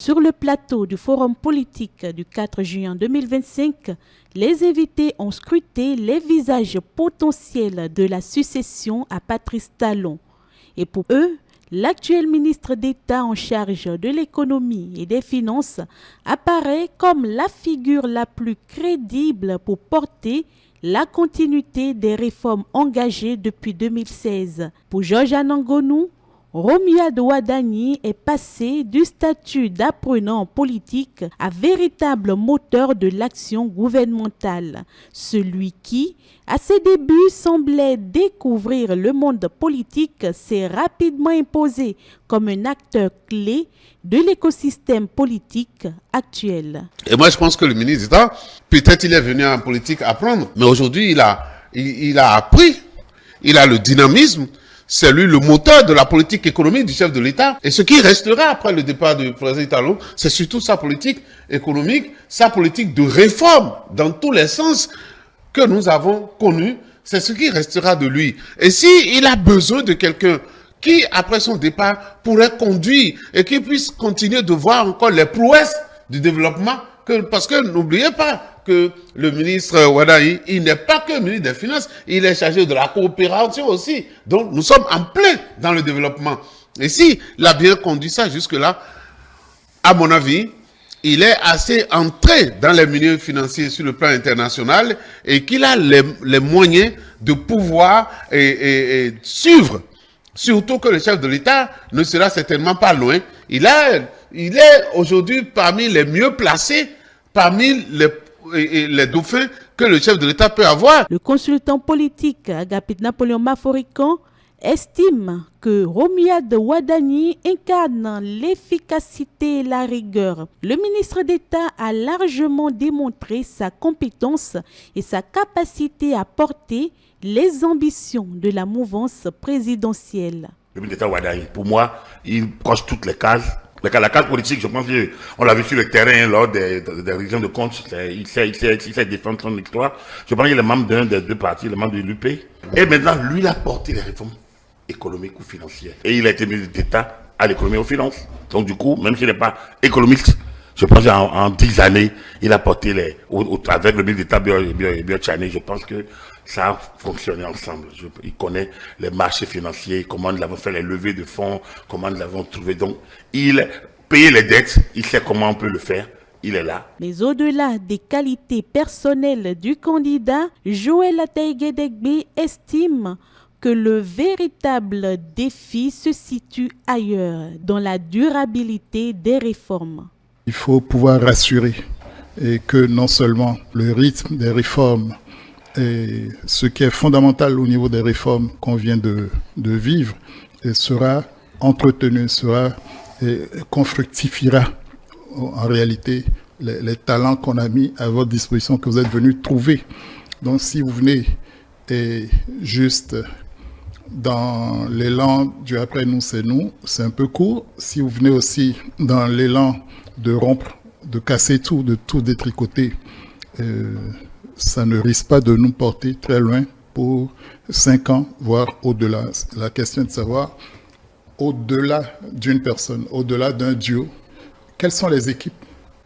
Sur le plateau du Forum politique du 4 juin 2025, les invités ont scruté les visages potentiels de la succession à Patrice Talon. Et pour eux, l'actuel ministre d'État en charge de l'économie et des finances apparaît comme la figure la plus crédible pour porter la continuité des réformes engagées depuis 2016. Pour Georges Anangonou, Romuald Wadani est passé du statut d'apprenant en politique à véritable moteur de l'action gouvernementale. Celui qui, à ses débuts, semblait découvrir le monde politique s'est rapidement imposé comme un acteur clé de l'écosystème politique actuel. Et moi, je pense que le ministre d'État, peut-être il est venu en politique apprendre, mais aujourd'hui, il a appris, il a le dynamisme. C'est lui le moteur de la politique économique du chef de l'État. Et ce qui restera après le départ du président Talon, c'est surtout sa politique économique, sa politique de réforme dans tous les sens que nous avons connus. C'est ce qui restera de lui. Et s'il a besoin de quelqu'un qui, après son départ, pourrait conduire et qui puisse continuer de voir encore les prouesses du développement, parce que n'oubliez pas que le ministre Wadani, il n'est pas que ministre des Finances, il est chargé de la coopération aussi. Donc, nous sommes en plein dans le développement. Et s'il a bien conduit ça jusque-là, à mon avis, il est assez entré dans les milieux financiers sur le plan international et qu'il a les moyens de pouvoir suivre. Surtout que le chef de l'État ne sera certainement pas loin. Il est aujourd'hui parmi les mieux placés, parmi les dauphins que le chef de l'État peut avoir. Le consultant politique Agapit Napoléon Maforican estime que Romuald Wadani incarne l'efficacité et la rigueur. Le ministre d'État a largement démontré sa compétence et sa capacité à porter les ambitions de la mouvance présidentielle. Le ministre d'État Wadani, pour moi, il coche toutes les cases. La case politique, je pense qu'on l'a vu sur le terrain lors des révisions de comptes, il sait défendre son histoire. Je pense qu'il est membre d'un des deux partis, le membre de l'UP. Et maintenant, lui, il a porté les réformes économiques ou financières. Et il a été ministre d'État à l'économie et aux finances. Donc du coup, même s'il n'est pas économiste, je pense qu'en 10 années, il a porté avec le ministre d'État Biotchani, je pense que ça a fonctionné ensemble. Il connaît les marchés financiers, comment nous avons fait les levées de fonds, comment nous l'avons trouvé. Donc, il paye les dettes, il sait comment on peut le faire. Il est là. Mais au-delà des qualités personnelles du candidat, Joël Ataïguedegbe estime que le véritable défi se situe ailleurs, dans la durabilité des réformes. Il faut pouvoir rassurer et que non seulement le rythme des réformes et ce qui est fondamental au niveau des réformes qu'on vient de vivre sera entretenu, qu'on fructifiera en réalité les talents qu'on a mis à votre disposition, que vous êtes venus trouver. Donc si vous venez juste dans l'élan du après nous, c'est un peu court. Si vous venez aussi dans l'élan de rompre, de casser tout, de tout détricoter, ça ne risque pas de nous porter très loin pour 5 ans, voire au-delà. La question est de savoir, au-delà d'une personne, au-delà d'un duo, quelles sont les équipes?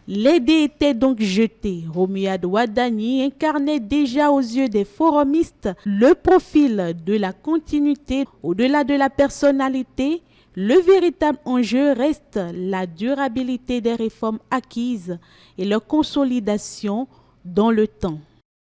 Les dés étaient donc jetés. Romuald Wadani incarnait déjà aux yeux des forumistes le profil de la continuité. Au-delà de la personnalité, le véritable enjeu reste la durabilité des réformes acquises et leur consolidation dans le temps.